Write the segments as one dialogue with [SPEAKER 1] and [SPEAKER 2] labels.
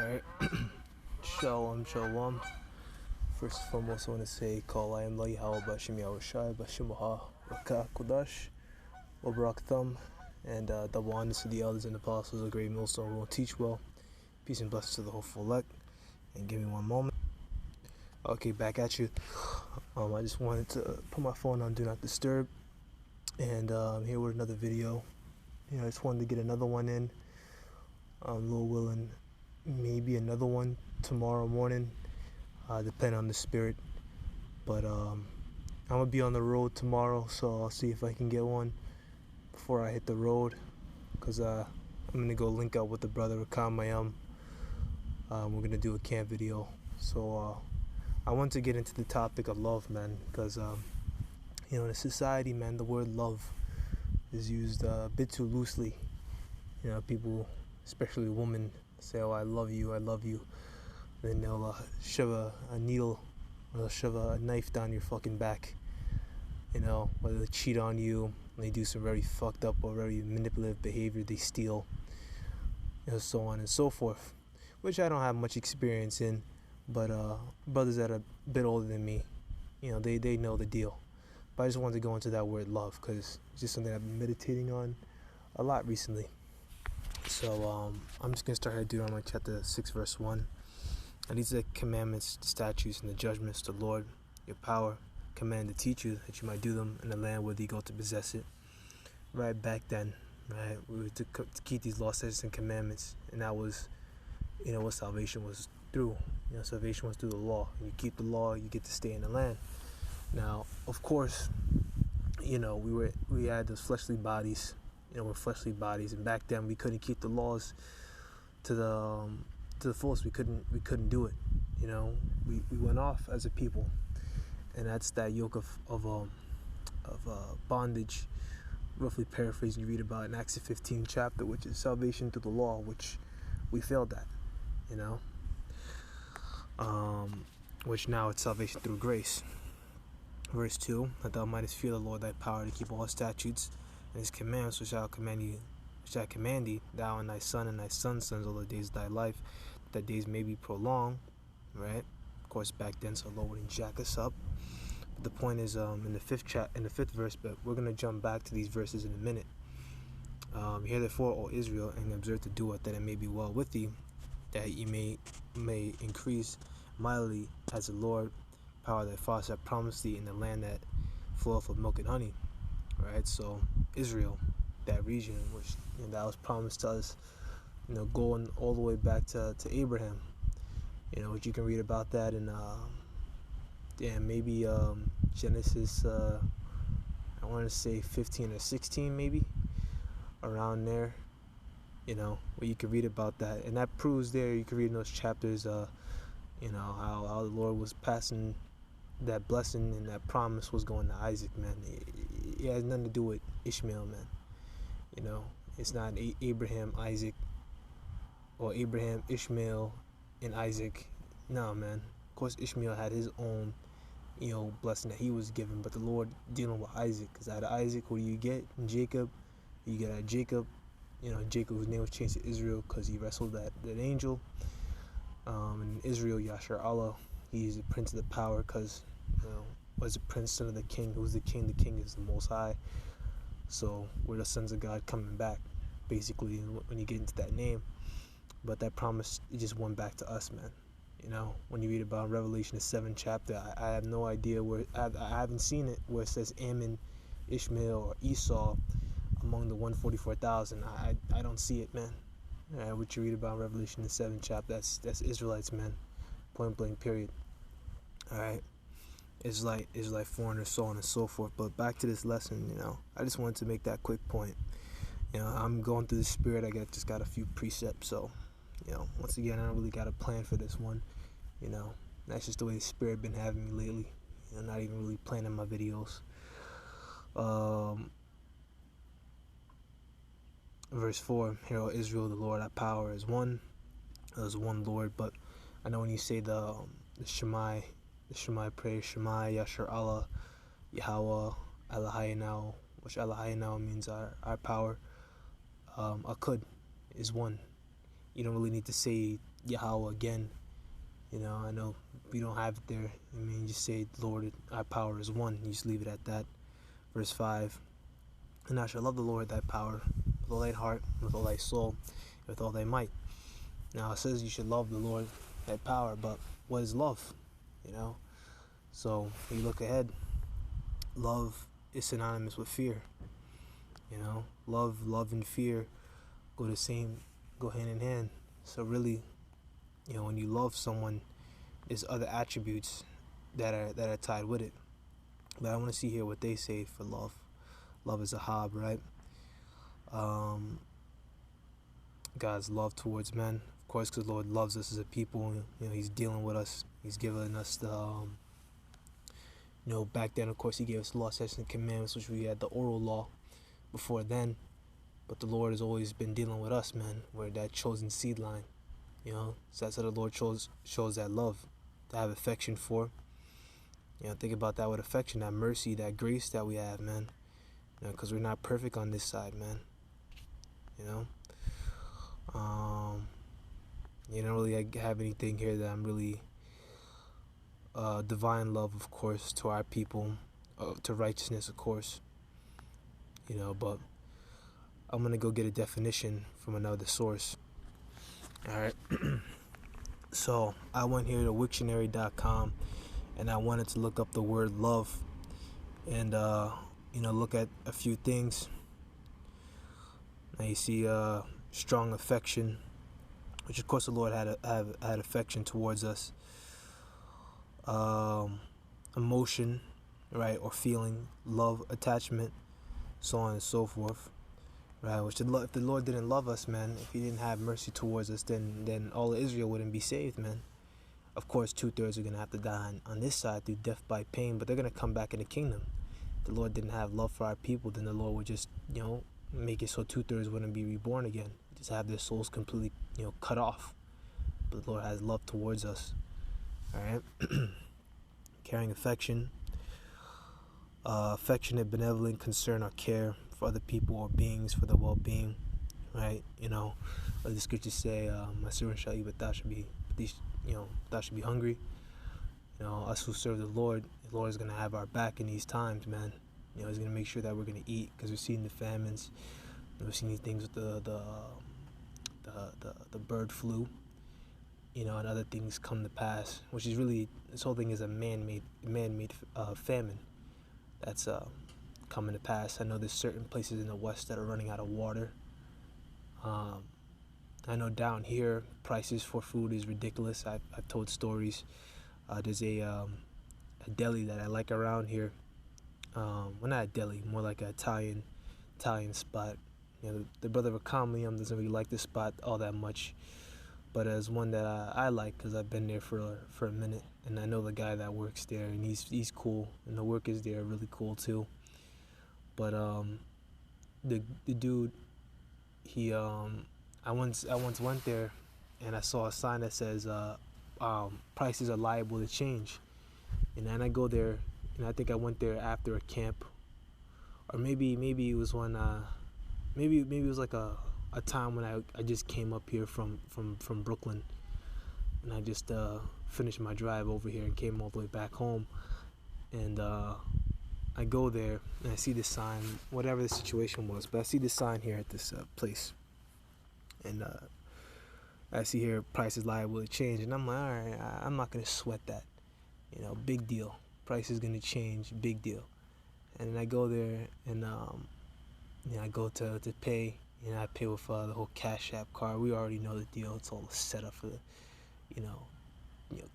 [SPEAKER 1] Alright. Shalom, shalom. First and foremost, I want to say, Call I am La Yahweh Bashim Yahushai Bashimaha Rakah Kodash Obarak Thumb, and double honors to the elders and apostles of Great Millstone who will teach well. Peace and blessings to the hopeful elect. And give me one moment. Okay, back at you. I just wanted to put my phone on Do Not Disturb, and here with another video. I just wanted to get another one in. Lord willing, maybe another one tomorrow morning, depending on the spirit. But I'm gonna be on the road tomorrow, so I'll see if I can get one before I hit the road, because I'm gonna go link up with the brother Rakam Mayam. We're gonna do a camp video. So I want to get into the topic of love, man, because in a society, man, the word love is used a bit too loosely. People, especially women, say, "Oh, I love you, I love you." Then they'll shove a needle, or they'll shove a knife down your fucking back. Whether they cheat on you, they do some very fucked up or very manipulative behavior, they steal, so on and so forth. Which I don't have much experience in, but brothers that are a bit older than me, they know the deal. But I just wanted to go into that word love, because it's just something I've been meditating on a lot recently. So I'm just going to start here Deuteronomy chapter 6 verse 1. And these are the commandments, the statutes, and the judgments the Lord, your power, commanded to teach you, that you might do them in the land where you go to possess it. Right back then, right, we were to keep these laws, statutes, and commandments. And that was, what salvation was through. Salvation was through the law. You keep the law, you get to stay in the land. Now, of course, we had those fleshly bodies. We're fleshly bodies, and back then we couldn't keep the laws to the fullest. We couldn't do it. We went off as a people, and that's that yoke of bondage. Roughly paraphrasing, you read about in Acts 15 chapter, which is salvation through the law, which we failed at. Which now it's salvation through grace. Verse 2, that thou mightest fear the Lord thy power to keep all his statutes and his commandments which I command thee, thou and thy son and thy son's sons all the days of thy life, that days may be prolonged. Right? Of course, back then, so the Lord wouldn't jack us up. But the point is, in the fifth verse, but we're gonna jump back to these verses in a minute. Hear therefore, O Israel, and observe to do it, that it may be well with thee, that ye may increase mightily, as the Lord power thy fathers have promised thee, in the land that floweth with milk and honey. Right? So Israel, that region, which that was promised to us, going all the way back to Abraham. Which you can read about that in maybe Genesis, I want to say 15 or 16, maybe around there. Where you can read about that, and that proves there. You can read in those chapters, how the Lord was passing that blessing, and that promise was going to Isaac, man. It has nothing to do with Ishmael, man. It's not Abraham, Isaac, or Abraham, Ishmael, and Isaac. No, man. Of course, Ishmael had his own, blessing that he was given, but the Lord dealing with Isaac, because out of Isaac, what do you get? Jacob. You get out of Jacob, Jacob, whose name was changed to Israel, because he wrestled that angel. And Israel, Yashar Allah, he's the prince of the power, because was the prince, son of the king. Who's the king? The king is the Most High. So we're the sons of God coming back, basically, when you get into that name. But that promise, it just went back to us, man. When you read about Revelation, the 7th chapter, I have no idea where, I haven't seen it where it says Ammon, Ishmael, or Esau among the 144,000. I don't see it, man. What you read about Revelation, the 7th chapter, that's Israelites, man. Point blank, period. Alright. Israelite, foreigners, so on and so forth. But back to this lesson, I just wanted to make that quick point. I'm going through the spirit. I just got a few precepts. So, once again, I don't really got a plan for this one. That's just the way the spirit been having me lately. Not even really planning my videos. Verse 4, Hear, O Israel, the Lord our power is one. There's one Lord, but I know when you say the Shema prayer, Shema, Yashar Allah, Yahweh, Elohayinu, which Elohayinu means our power. Akud is one. You don't really need to say Yahweh again. You know, I know we don't have it there. I mean, just say, Lord, our power is one. You just leave it at that. Verse 5, and thou shalt love the Lord thy power with all thy heart, with all thy soul, with all thy might. Now it says you should love the Lord thy power, but what is love? You know? So when you look ahead, love is synonymous with fear. You know? Love and fear go hand in hand. So really, you know, when you love someone, there's other attributes that are tied with it. But I want to see here what they say for love. Love is a hob, right? God's love towards men, of course, because the Lord loves us as a people. You know, He's dealing with us. He's giving us the, you know, back then, of course, He gave us the law, statutes, and commandments, which we had the oral law before then. But the Lord has always been dealing with us, man. We're that chosen seed line, you know. So that's how the Lord shows that love, to have affection for. You know, think about that with affection, that mercy, that grace that we have, man. You know, because we're not perfect on this side, man. You know. You don't really have anything here that I'm really divine love, of course, to our people, to righteousness, of course. You know, but I'm gonna go get a definition from another source. All right. So I went here to Wiktionary.com, and I wanted to look up the word love, and you know, look at a few things. Now you see strong affection, which of course the Lord had affection towards us. Emotion, right, or feeling, love, attachment, so on and so forth, right? Which if the Lord didn't love us, man, if He didn't have mercy towards us, then all of Israel wouldn't be saved, man. Of course, 2/3 are gonna have to die on this side through death by pain, but they're gonna come back in the kingdom. If the Lord didn't have love for our people, then the Lord would just, you know, make it so 2/3 wouldn't be reborn again. Just have their souls completely, you know, cut off. But the Lord has love towards us. All right. Caring affection, affectionate, benevolent concern or care for other people or beings for their well-being, right? You know, like the scriptures say, "My servant shall eat, but thou should be, thou should be hungry." You know, us who serve the Lord is gonna have our back in these times, man. You know, He's gonna make sure that we're gonna eat, because we're seeing the famines, we're seeing these things with the bird flu. You know, and other things come to pass, which is really, this whole thing is a man-made famine that's coming to pass. I know there's certain places in the West that are running out of water. I know down here prices for food is ridiculous. I've told stories. There's a deli that I like around here. Well, not a deli, more like an Italian spot. You know, the brother Rakam doesn't really like this spot all that much, but as one that I like, because I've been there for a minute, and I know the guy that works there, and he's cool, and the workers there are really cool too. But the dude, he I once went there, and I saw a sign that says prices are liable to change, and then I go there, and I think I went there after a camp, or maybe it was when maybe it was like a time when I just came up here from Brooklyn, and I just finished my drive over here and came all the way back home, and I go there and I see this sign, whatever the situation was, but I see this sign here at this place, and I see here price is liable to change, and I'm like, all right, I'm not gonna sweat that, you know, big deal, price is gonna change, big deal. And then I go there, and you know, I go to pay. You know, I pay with the whole Cash App card. We already know the deal. It's all set up for the, you know,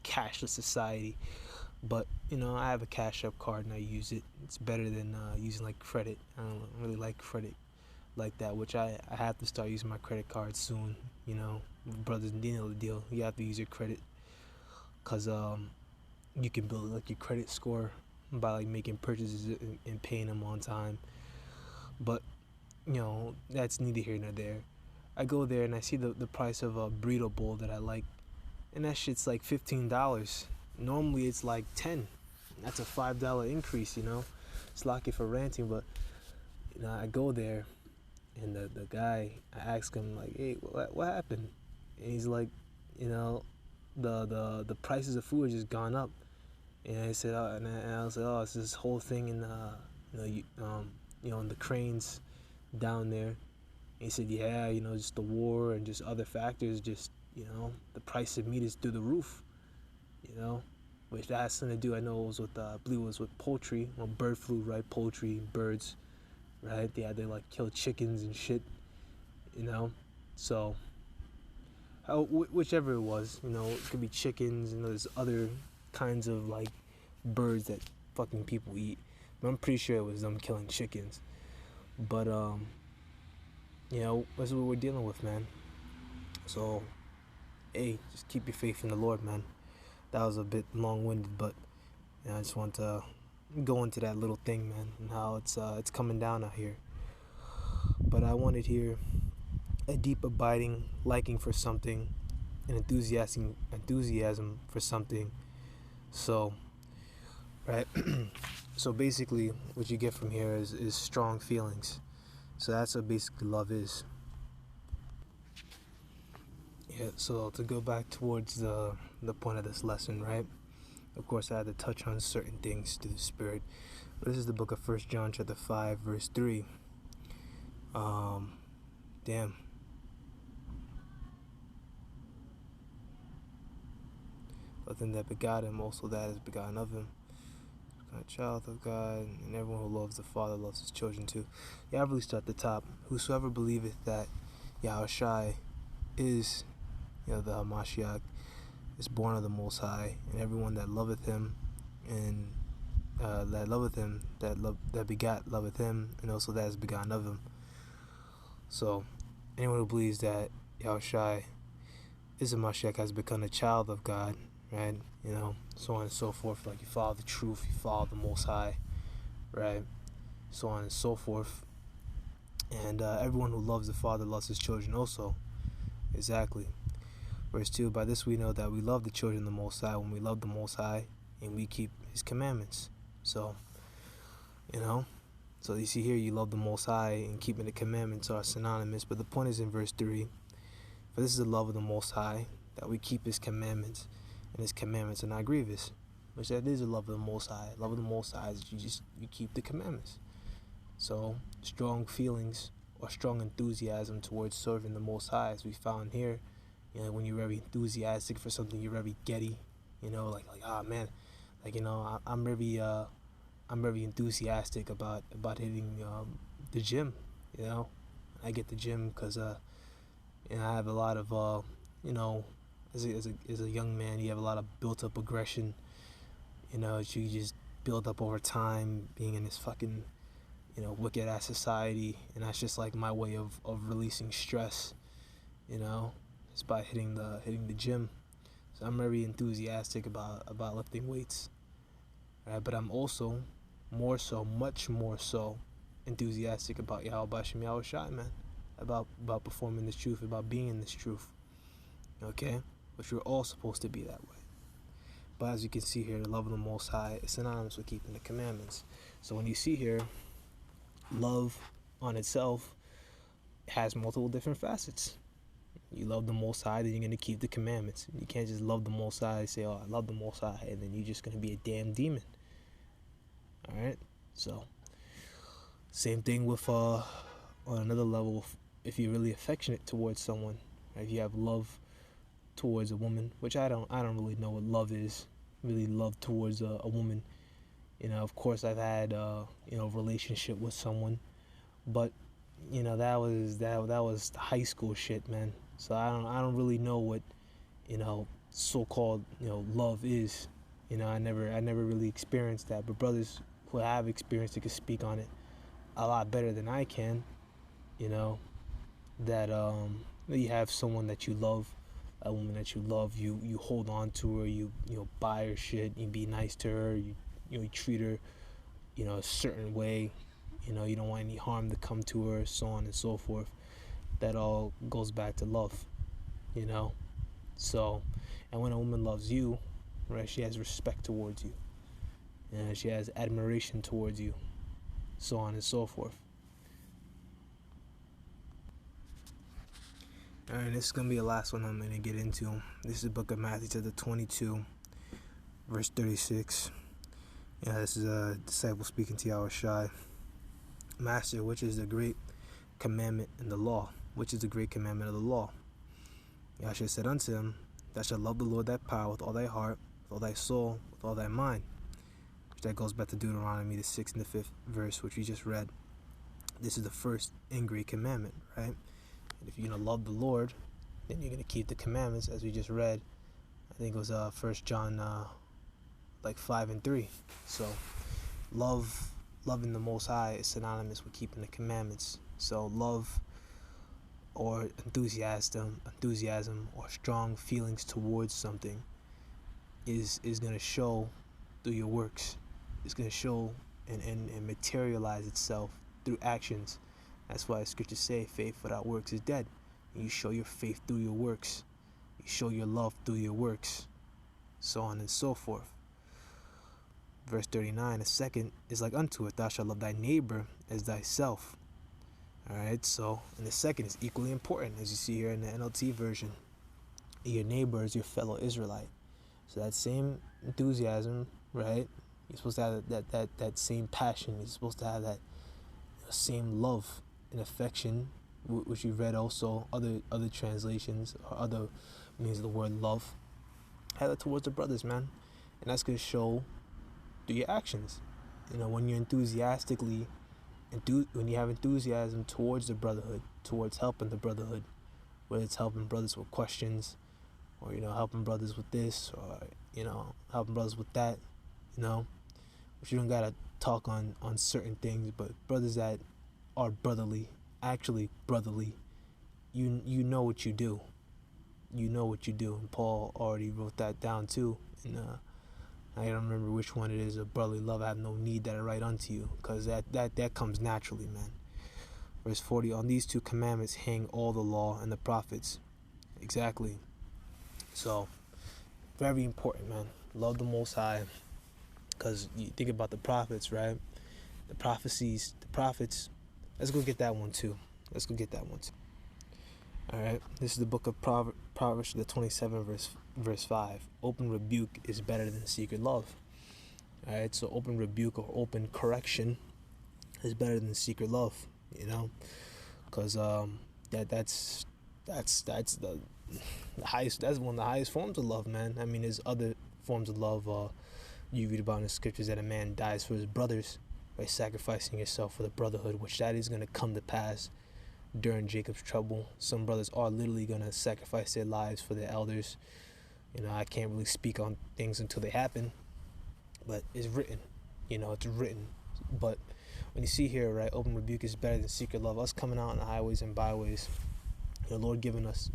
[SPEAKER 1] cashless society. But you know, I have a Cash App card and I use it. It's better than using like credit. I don't really like credit like that, which I have to start using my credit card soon. You know, brothers, you know the deal. You have to use your credit, cause you can build like your credit score by like making purchases and paying them on time. But you know, that's neither here nor there. I go there and I see the price of a burrito bowl that I like, and that shit's like $15. Normally it's like 10. That's a $5 increase, you know. It's lucky for ranting, but you know, I go there, and the guy, I ask him like, hey, what happened? And he's like, you know, the prices of food have just gone up. And I said, and I was like, oh, it's this whole thing in, in the cranes down there. And he said, yeah, just the war and just other factors, just, the price of meat is through the roof, which that has something to do, I know it was with, I believe it was with poultry, well, bird flu, right? Poultry, birds, right? They like kill chickens and shit, so, whichever it was, it could be chickens, and there's other kinds of like birds that fucking people eat. But I'm pretty sure it was them killing chickens. But that's what we're dealing with, man. So, hey, just keep your faith in the Lord, man. That was a bit long-winded, but I just want to go into that little thing, man, and how it's coming down out here. But I wanted here a deep abiding liking for something, an enthusiasm for something. So, right. So basically, what you get from here is strong feelings. So that's what basically love is. Yeah. So to go back towards the point of this lesson, right? Of course, I had to touch on certain things through the Spirit. But this is the book of 1 John chapter 5, verse 3. Damn. But then that begot him, also that is begotten of him. A child of God, and everyone who loves the Father loves his children too. Yeah, I really start at the top. Whosoever believeth that Yahushai is, the Hamashiach, is born of the Most High, and everyone that loveth him, and that begat loveth him, and also that is begotten of him. So, anyone who believes that Yahushai is a Mashiach has become a child of God, right? So on and so forth. Like you follow the truth, you follow the Most High, right? So on and so forth. And everyone who loves the Father loves his children also. Exactly. Verse 2, by this we know that we love the children of the Most High when we love the Most High and we keep his commandments. So, so you see here, you love the Most High and keeping the commandments are synonymous. But the point is in verse 3, for this is the love of the Most High, that we keep his commandments, and his commandments are not grievous. Which that is the love of the Most High. Love of the Most High is you keep the commandments. So strong feelings or strong enthusiasm towards serving the Most High, as we found here. When you're very enthusiastic for something, you're very getty. Like man, like I'm very enthusiastic about hitting the gym. I get the gym because I have a lot of as a young man, you have a lot of built up aggression. That you just build up over time, being in this fucking wicked ass society, and that's just like my way of releasing stress. It's by hitting the gym. So I'm very enthusiastic about lifting weights. Right? But I'm also much more so enthusiastic about Yahweh Shem Yahushai, man. About performing this truth, about being in this truth. Okay? But you're all supposed to be that way. But as you can see here, the love of the Most High is synonymous with keeping the commandments. So when you see here, love on itself has multiple different facets. You love the Most High, then you're going to keep the commandments. You can't just love the Most High and say, oh, I love the Most High, and then you're just going to be a damn demon. Alright? So, same thing with, on another level, if you're really affectionate towards someone, right? If you have love towards a woman, which I don't really know what love is, really love towards a woman. Of course I've had, relationship with someone, but, that was high school shit, man. So I don't really know what, so-called, love is. I never really experienced that, but brothers who have experienced it can speak on it a lot better than I can. That you have someone that you love, a woman that you love, you hold on to her, you buy her shit, you be nice to her, you treat her, a certain way, you don't want any harm to come to her, so on and so forth. That all goes back to love, So, and when a woman loves you, right, she has respect towards you, and she has admiration towards you, so on and so forth. Alright, this is going to be the last one I'm going to get into. This is the book of Matthew chapter 22, verse 36. This is a disciple speaking to Yahushua. Master, which is the great commandment in the law? Which is the great commandment of the law? Yahushua said unto him, Thou shalt love the Lord thy power with all thy heart, with all thy soul, with all thy mind. Which that goes back to Deuteronomy, the 6th and the 5th verse, which we just read. This is the first and great commandment, right? And if you're going to love the Lord, then you're going to keep the commandments, as we just read. I think it was 1 John 5 and 3. So loving the Most High is synonymous with keeping the commandments. So love or enthusiasm or strong feelings towards something is going to show through your works. It's going to show and materialize itself through actions. That's why scriptures say faith without works is dead. And you show your faith through your works. You show your love through your works. So on and so forth. Verse 39, the second is like unto it, thou shalt love thy neighbor as thyself. Alright, so, and the second is equally important, as you see here in the NLT version. Your neighbor is your fellow Israelite. So that same enthusiasm, right? You're supposed to have that same passion. You're supposed to have that same love and affection, which you read also, other translations or other means of the word love. Have that towards the brothers, man. And that's going to show through your actions. When you're when you have enthusiasm towards the brotherhood, towards helping the brotherhood, whether it's helping brothers with questions, or helping brothers with this, or helping brothers with that, but you don't gotta talk on certain things, but brothers that are brotherly, actually brotherly, you know what you do. You know what you do, and Paul already wrote that down too. I don't remember which one it is. A brotherly love, I have no need that I write unto you, because that comes naturally, man. Verse 40, on these two commandments hang all the law and the prophets. Exactly. So, very important, man. Love the Most High, because you think about the prophets, right? The prophecies, the prophets. Let's go get that one too. Alright, this is the book of Proverbs, the 27 verse 5. Open rebuke is better than secret love. Alright, so open rebuke or open correction is better than secret love, because that's the highest. That's one of the highest forms of love, man. I mean, there's other forms of love. You read about in the scriptures that a man dies for his brothers by sacrificing yourself for the brotherhood, which that is going to come to pass during Jacob's trouble. Some brothers are literally going to sacrifice their lives for their elders. I can't really speak on things until they happen, but it's written. It's written. But when you see here, right, open rebuke is better than secret love. Us coming out on the highways and byways, the Lord giving us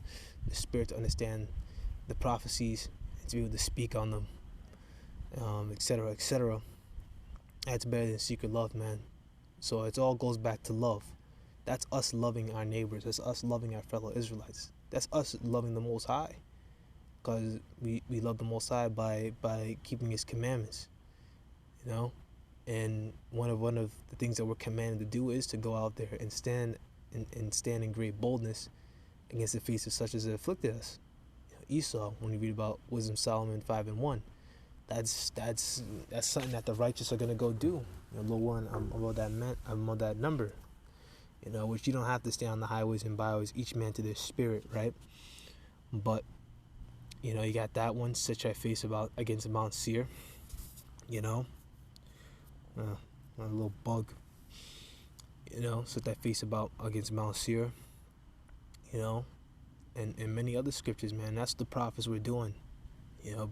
[SPEAKER 1] the spirit to understand the prophecies and to be able to speak on them, etc., etc. That's better than secret love, man. So it all goes back to love. That's us loving our neighbors. That's us loving our fellow Israelites. That's us loving the Most High, because we love the Most High by keeping His commandments, And one of the things that we're commanded to do is to go out there and stand in great boldness against the face of such as have afflicted us. Esau, when you read about Wisdom Solomon 5 and 1, that's something that the righteous are gonna go do. Lord willing, I'm about that number. Which you don't have to stay on the highways and byways, each man to their spirit, right? But, you got that one, set thy face about against Mount Seir, a little bug, set thy face about against Mount Seir, and many other scriptures, man. That's the prophets we're doing,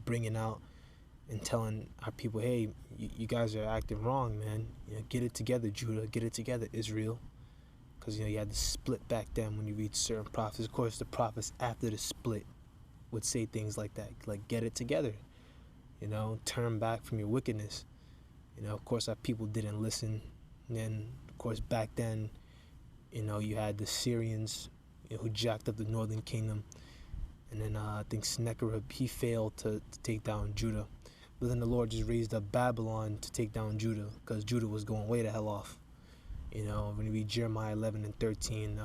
[SPEAKER 1] bringing out and telling our people, hey, you guys are acting wrong, man. Get it together, Judah, get it together, Israel. Because, you had the split back then when you read certain prophets. Of course, the prophets after the split would say things like that. Like, get it together. Turn back from your wickedness. Of course, our people didn't listen. And then, of course, back then, you had the Syrians who jacked up the northern kingdom. And then I think Sennacherib, he failed to take down Judah. But then the Lord just raised up Babylon to take down Judah, because Judah was going way the hell off. You know, I'm going to read Jeremiah 11 and 13.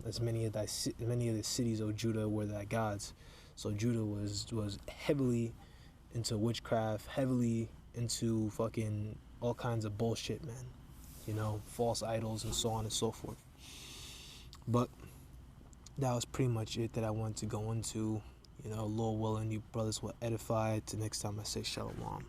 [SPEAKER 1] As many of the cities of Judah were thy gods. So Judah was heavily into witchcraft, heavily into fucking all kinds of bullshit, man. You know, false idols and so on and so forth. But that was pretty much it that I wanted to go into. You know, Lord willing, you brothers will edify. Till next time I say shalom.